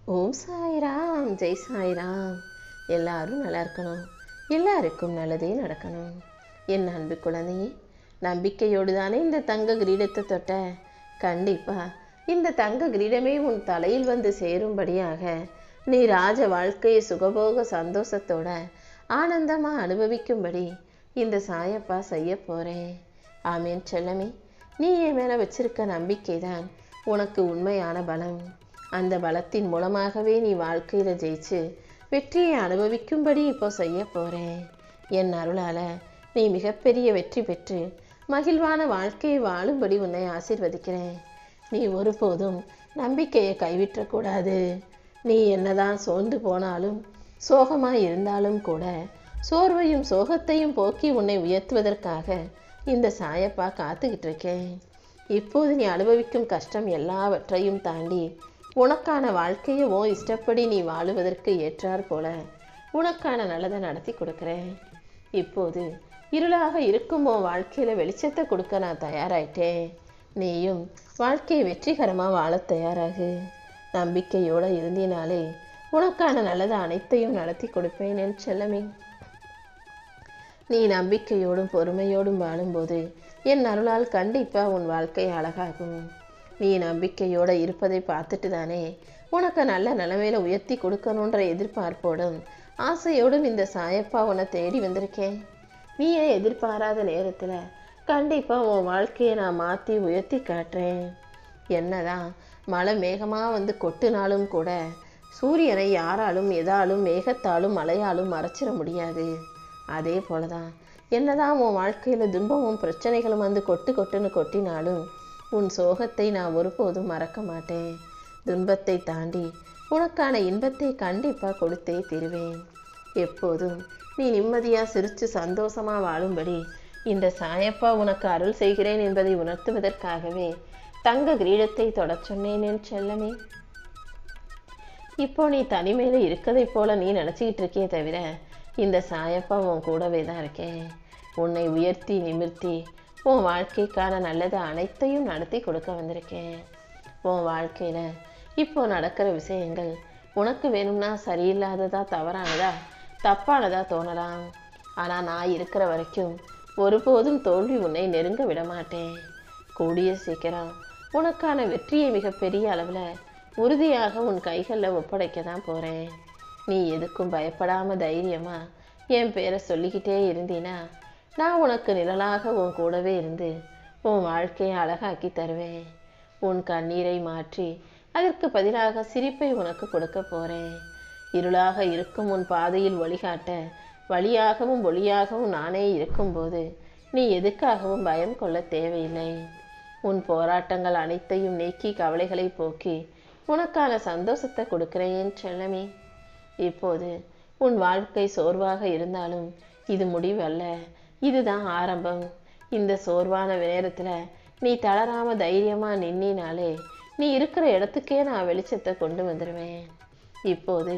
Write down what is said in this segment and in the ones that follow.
ஓம் சாய்ராம், ஜெய் சாய்ராம். எல்லாரும் நல்லா இருக்கணும், எல்லாருக்கும் நல்லதே நடக்கணும். என் அன்பு குழந்தையே, நம்பிக்கையோடு தானே இந்த தங்க கிரீடத்தை தொட்ட. கண்டிப்பா இந்த தங்க கிரீடமே உன் தலையில் வந்து சேரும்படியாக நீ ராஜ வாழ்க்கையை சுகபோக சந்தோஷத்தோட ஆனந்தமா அனுபவிக்கும்படி இந்த சாயப்பா செய்ய போறேன். ஆமேன் செல்லமே. நீ என் மேல வச்சிருக்க நம்பிக்கை தான் உனக்கு உண்மையான பலம். அந்த பலத்தின் மூலமாகவே நீ வாழ்க்கையில ஜெயிச்சு வெற்றியை அனுபவிக்கும்படி இப்போ செய்ய போறேன். என் அருளால நீ மிகப்பெரிய வெற்றி பெற்று மகிழ்வான வாழ்க்கையை வாழும்படி உன்னை ஆசீர்வதிக்கிறேன். நீ ஒருபோதும் நம்பிக்கையை கைவிற்றக்கூடாது. நீ என்னதான் சோர்ந்து போனாலும் சோகமாய் இருந்தாலும் கூட சோர்வையும் சோகத்தையும் போக்கி உன்னை உயர்த்துவதற்காக இந்த சாயப்பா காத்துக்கிட்டு இருக்கேன். இப்போது நீ அனுபவிக்கும் கஷ்டம் எல்லாவற்றையும் தாண்டி உனக்கான வாழ்க்கையை இஷ்டப்படி நீ வாழுவதற்கு ஏற்றார் போல உனக்கான நல்லதை நடத்தி கொடுக்குறேன். இப்போது இருளாக இருக்கும் வாழ்க்கையில வெளிச்சத்தை கொடுக்க நான் தயாராயிட்டேன். நீயும் வாழ்க்கையை வெற்றிகரமாக வாழ தயாராகு. நம்பிக்கையோடு இருந்தினாலே உனக்கான நல்லதை அனைத்தையும் நடத்தி கொடுப்பேன் என் செல்லமே. நீ நம்பிக்கையோடும் பொறுமையோடும் வாழும்போது என் அருளால் கண்டிப்பா உன் வாழ்க்கை அழகாகும். நீ நம்பிக்கையோடு இருப்பதை பார்த்துட்டு தானே உனக்கு நல்ல நிலைமையில உயர்த்தி கொடுக்கணுன்ற எதிர்பார்ப்போடும் ஆசையோடும் இந்த சாயப்பா உன்னை தேடி வந்திருக்கேன். நீயே எதிர்பாராத நேரத்தில் கண்டிப்பாக உன் வாழ்க்கையை நான் மாற்றி உயர்த்தி காட்டுறேன். என்னதான் மழை மேகமாக வந்து கொட்டுனாலும் கூட சூரியனை யாராலும் எதாலும் மேகத்தாலும் மழையாலும் மறைச்சிட முடியாது. அதே போலதான் என்னதான் உன் வாழ்க்கையில் துன்பமும் பிரச்சனைகளும் வந்து கொட்டுன்னு கொட்டினாலும் உன் சோகத்தை நான் ஒருபோதும் மறக்க மாட்டேன். துன்பத்தை தாண்டி உனக்கான இன்பத்தை கண்டிப்பாக கொடுத்தே தருவேன். எப்போதும் நீ நிம்மதியாக சிரித்து சந்தோஷமாக வாழும்படி இந்த சாயப்பா உனக்கு அருள் செய்கிறேன் என்பதை உணர்த்துவதற்காகவே தங்க கிரீடத்தை தொடச் சொன்னேன் என் செல்லமே. இப்போ நீ தனிமையில் இருக்கதை போல நீ நினச்சிக்கிட்டு இருக்கே தவிர இந்த சாயப்பா உன் கூடவே தான் இருக்கேன். உன்னை உயர்த்தி நிமிர்த்தி உன் வாழ்க்கைக்கான நல்லதை அனைத்தையும் நடத்தி கொடுக்க வந்திருக்கேன். உன் வாழ்க்கையில் இப்போ நடக்கிற விஷயங்கள் உனக்கு வேணும்னா சரியில்லாததா தவறானதா தப்பானதா தோணலாம். ஆனால் நான் இருக்கிற வரைக்கும் ஒருபோதும் தோல்வி உன்னை நெருங்க விட மாட்டேன். கூடிய சீக்கிரம் உனக்கான வெற்றியை மிகப்பெரிய அளவில் உறுதியாக உன் கைகளில் ஒப்படைக்க தான் போகிறேன். நீ எதுக்கும் பயப்படாமல் தைரியமாக என் பேரை சொல்லிக்கிட்டே இருந்தீனா நான் உனக்கு நிழலாக உன் கூடவே இருந்து உன் வாழ்க்கையை அழகாக்கி தருவேன். உன் கண்ணீரை மாற்றி அதற்கு பதிலாக சிரிப்பை உனக்கு கொடுக்க போகிறேன். இருளாக இருக்கும் உன் பாதையில் வழிகாட்ட வழியாகவும் ஒளியாகவும் நானே இருக்கும்போது நீ எதுக்காகவும் பயம் கொள்ள தேவையில்லை. உன் போராட்டங்கள் அனைத்தையும் நீக்கி கவலைகளை போக்கி உனக்கான சந்தோஷத்தை கொடுக்கிறேன் செல்லமே. இப்போது உன் வாழ்க்கை சோர்வாக இருந்தாலும் இது முடிவல்ல, இதுதான் ஆரம்பம். இந்த சோர்வான நேரத்தில் நீ தளராம தைரியமா நின்னினாலே நீ இருக்கிற இடத்துக்கே நான் வெளிச்சத்தை கொண்டு வந்துடுவேன். இப்போது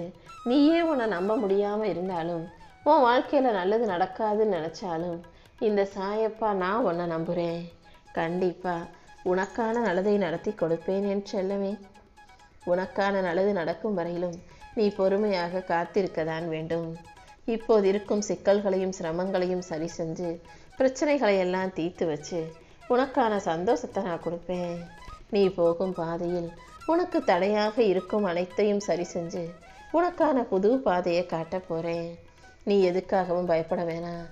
நீயே உன்னை நம்ப முடியாம இருந்தாலும் உன் வாழ்க்கையில நல்லது நடக்காதுன்னு நினைச்சாலும் இந்த சாயப்பா நான் உன்னை நம்புறேன். கண்டிப்பா உனக்கான நல்லதை நடத்தி கொடுப்பேன் என் செல்லமே. உனக்கான நல்லது நடக்கும் வரையிலும் நீ பொறுமையாக காத்திருக்கதான் வேண்டும். இப்போது இருக்கும் சிக்கல்களையும் சிரமங்களையும் சரி செஞ்சு பிரச்சனைகளை எல்லாம் தீர்த்து வச்சு உனக்கான சந்தோஷத்தை நான் கொடுப்பேன். நீ போகும் பாதையில் உனக்கு தடையாக இருக்கும் அனைத்தையும் சரி செஞ்சு உனக்கான புது பாதையை காட்ட போகிறேன். நீ எதுக்காகவும் பயப்பட வேணாம்.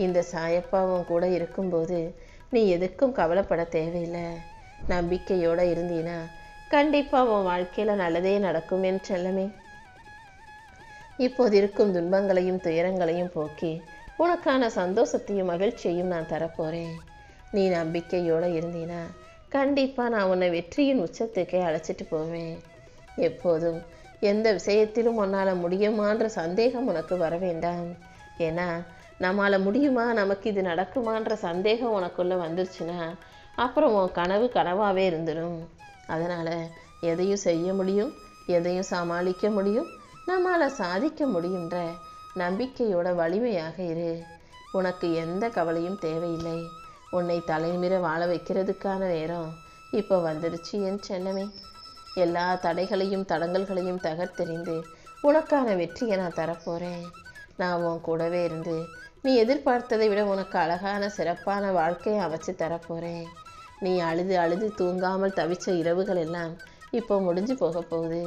இந்த சாயப்பாவும் கூட இருக்கும்போது நீ எதுக்கும் கவலைப்பட தேவையில்லை. நம்பிக்கையோடு இருந்தீனா கண்டிப்பாக உன் வாழ்க்கையில் நல்லதே நடக்கும் என் செல்லமே. இப்போது இருக்கும் துன்பங்களையும் துயரங்களையும் போக்கி உனக்கான சந்தோஷத்தையும் மகிழ்ச்சியையும் நான் தரப்போகிறேன். நீ நம்பிக்கையோடு இருந்தீனா கண்டிப்பாக நான் உன்னை வெற்றியின் உச்சத்துக்கே அழைச்சிட்டு போவேன். எப்போதும் எந்த விஷயத்திலும் உன்னால் முடியுமான்ற சந்தேகம் உனக்கு வர வேண்டாம். ஏன்னா நம்மால் முடியுமா, நமக்கு இது நடக்குமான்ற சந்தேகம் உனக்குள்ளே வந்துருச்சுன்னா அப்புறம் உன் கனவு கனவாகவே இருந்துடும். அதனால் எதையும் செய்ய முடியும், எதையும் சமாளிக்க முடியும், நம்மால் சாதிக்க முடியுன்ற நம்பிக்கையோட வலிமையாக இரு. உனக்கு எந்த கவலையும் தேவையில்லை. உன்னை தலைநிமிர வாழ வைக்கிறதுக்கான நேரம் இப்போ வந்துடுச்சு என் செல்லமே. எல்லா தடைகளையும் தடங்கல்களையும் தகர்த்தெறிந்து உனக்கான வெற்றியை நான் தரப்போகிறேன். நான் உன் கூடவே இருந்து நீ எதிர்பார்த்ததை விட உனக்கு அழகான சிறப்பான வாழ்க்கையை அமைச்சு தரப்போகிறேன். நீ அழுது அழுது தூங்காமல் தவிச்ச இரவுகள் எல்லாம் இப்போ முடிஞ்சு போக போகுது.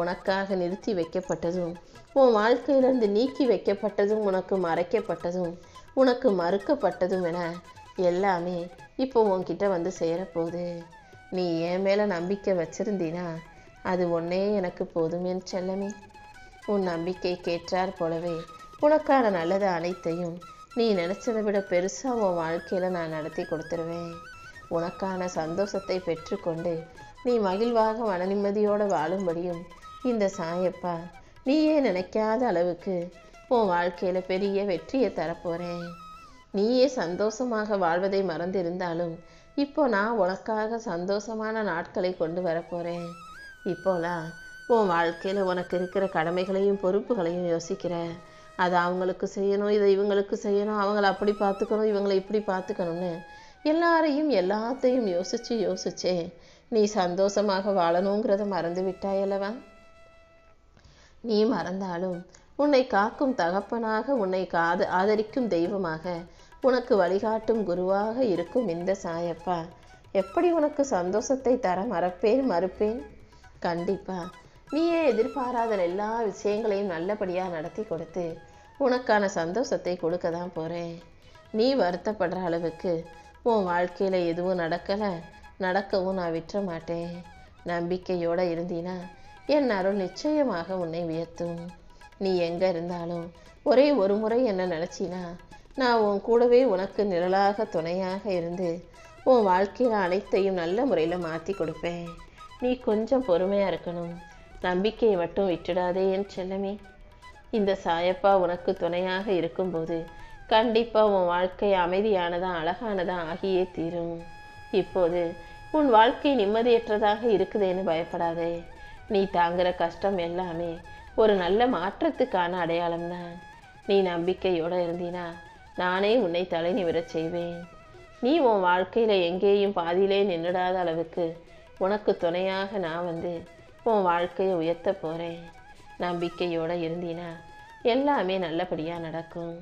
உனக்காக நிறுத்தி வைக்கப்பட்டதும் உன் வாழ்க்கையிலிருந்து நீக்கி வைக்கப்பட்டதும் உனக்கு மறைக்கப்பட்டதும் உனக்கு மறுக்கப்பட்டதும் என எல்லாமே இப்போ உன்கிட்ட வந்து சேரப்போகுது. நீ என் மேலே நம்பிக்கை வச்சிருந்தீனா அது ஒன்னே எனக்கு போதும் என் செல்லமே. உன் நம்பிக்கை கேட்டார் போலவே உனக்கான நல்லது அனைத்தையும் நீ நினச்சதை விட பெருசாக உன் வாழ்க்கையில் நான் நடத்தி கொடுத்துருவேன். உனக்கான சந்தோஷத்தை பெற்றுக்கொண்டு நீ மகிழ்வாக மன நிம்மதியோடு வாழும்படியும் இந்த சாயப்பா நீயே நினைக்காத அளவுக்கு உன் வாழ்க்கையில் பெரிய வெற்றியை தரப்போகிறேன். நீயே சந்தோஷமாக வாழ்வதை மறந்திருந்தாலும் இப்போ நான் உனக்காக சந்தோஷமான நாட்களை கொண்டு வரப்போகிறேன். இப்போலாம் உன் வாழ்க்கையில் உனக்கு இருக்கிற கடமைகளையும் பொறுப்புகளையும் யோசிக்கிற. அதை அவங்களுக்கு செய்யணும், இதை இவங்களுக்கு செய்யணும், அவங்கள அப்படி பார்த்துக்கணும், இவங்களை இப்படி பார்த்துக்கணும்னு எல்லாத்தையும் யோசிச்சே நீ சந்தோஷமாக வாழணுங்கிறத மறந்து விட்டாயல்லவா? நீ மறந்தாலும் உன்னை காக்கும் தகப்பனாக, உன்னை ஆதரிக்கும் தெய்வமாக, உனக்கு வழிகாட்டும் குருவாக இருக்கும் இந்த சாயப்பா எப்படி உனக்கு சந்தோஷத்தை தர மறுப்பேன்? கண்டிப்பா நீயே எதிர்பாராத எல்லா விஷயங்களையும் நல்லபடியாக நடத்தி கொடுத்து உனக்கான சந்தோஷத்தை கொடுக்க தான் போகிறேன். நீ வருத்தப்படுற அளவுக்கு உன் வாழ்க்கையில் எதுவும் நடக்கவும் நான் விட்டுற மாட்டேன். நம்பிக்கையோடு இருந்தீனா என் அருள் நிச்சயமாக உன்னை உயர்த்தும். நீ எங்கே இருந்தாலும் ஒரே ஒரு முறை என்ன நினச்சினா நான் உன் கூடவே உனக்கு நிழலாக துணையாக இருந்து உன் வாழ்க்கையில் அனைத்தையும் நல்ல முறையில் மாற்றி கொடுப்பேன். நீ கொஞ்சம் பொறுமையாக இருக்கணும். நம்பிக்கையை மட்டும் விட்டுடாதே என் செல்லமே. இந்த சாயப்பா உனக்கு துணையாக இருக்கும்போது கண்டிப்பாக உன் வாழ்க்கை அமைதியானதா அழகானதா ஆகியே தீரும். இப்போது உன் வாழ்க்கை நிம்மதியற்றதாக இருக்குதேன்னு பயப்படாதே. நீ தாங்குற கஷ்டம் எல்லாமே ஒரு நல்ல மாற்றத்துக்கான அடையாளம்தான். நீ நம்பிக்கையோடு இருந்தீனா நானே உன்னை தலை நிமிரச் செய்வேன். நீ உன் வாழ்க்கையில் எங்கேயும் பாதியிலே நின்றுடாத அளவுக்கு உனக்கு துணையாக நான் வந்து உன் வாழ்க்கையை உயர்த்த போகிறேன். நம்பிக்கையோடு இருந்தீனா எல்லாமே நல்லபடியாக நடக்கும்.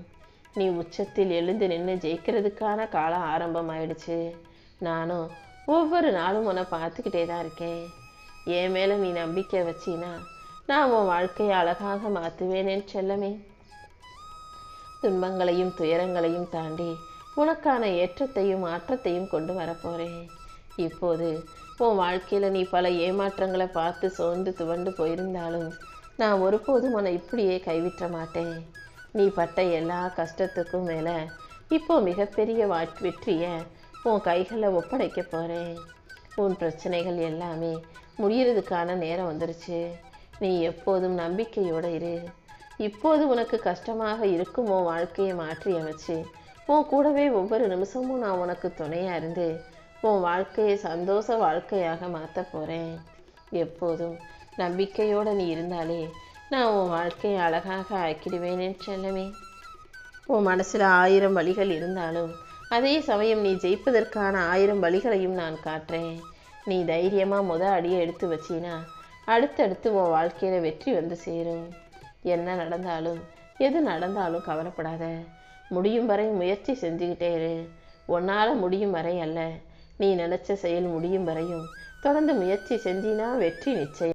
நீ உச்சத்தில் எழுந்து நின்று ஜெயிக்கிறதுக்கான காலம் ஆரம்பமாயிடுச்சு. நானும் ஒவ்வொரு நாளும் உன்னை பார்த்துக்கிட்டே தான் இருக்கேன். என் மேலே நீ நம்பிக்கை வச்சினா நான் உன் வாழ்க்கையை அழகாக மாற்றுவேனேன்னு செல்லமே. துன்பங்களையும் துயரங்களையும் தாண்டி உனக்கான ஏற்றத்தையும் மாற்றத்தையும் கொண்டு வரப்போகிறேன். இப்போது உன் வாழ்க்கையில் நீ பல ஏமாற்றங்களை பார்த்து சோர்ந்து துவண்டு போயிருந்தாலும் நான் ஒருபோதும் உன்னை இப்படியே கைவிட்ட மாட்டேன். நீ பட்ட எல்லா கஷ்டத்துக்கும் மேலே இப்போ மிகப்பெரிய வெற்றியை உன் கைகளில் ஒப்படைக்க போகிறேன். உன் பிரச்சனைகள் எல்லாமே முடியறதுக்கான நேரம் வந்துருச்சு. நீ எப்போதும் நம்பிக்கையோடு இரு. இப்போது உனக்கு கஷ்டமாக இருக்கும் உன் வாழ்க்கையை மாற்றி அமைச்சு உன் கூடவே ஒவ்வொரு நிமிஷமும் நான் உனக்கு துணையாக இருந்து உன் வாழ்க்கையை சந்தோஷ வாழ்க்கையாக மாற்ற போகிறேன். எப்போதும் நம்பிக்கையோடு நீ இருந்தாலே நான் உன் வாழ்க்கையை அழகாக ஆக்கிடுவேனே செல்லமே. உன் மனசில் 1000 வழிகள் இருந்தாலும் அதே சமயம் நீ ஜெயிப்பதற்கான 1000 வழிகளையும் நான் காட்டுறேன். நீ தைரியமாக அடியை எடுத்து வச்சினா அடுத்தடுத்து உன் வாழ்க்கையில் வெற்றி வந்து சேரும். என்ன நடந்தாலும் எது நடந்தாலும் கவலைப்படாத. முடியும் வரை முயற்சி செஞ்சுக்கிட்டே இரு. உன்னால் முடியும் வரை அல்ல, நீ நினச்ச செயல் முடியும் வரையும் தொடர்ந்து முயற்சி செஞ்சினா வெற்றி நிச்சயம்.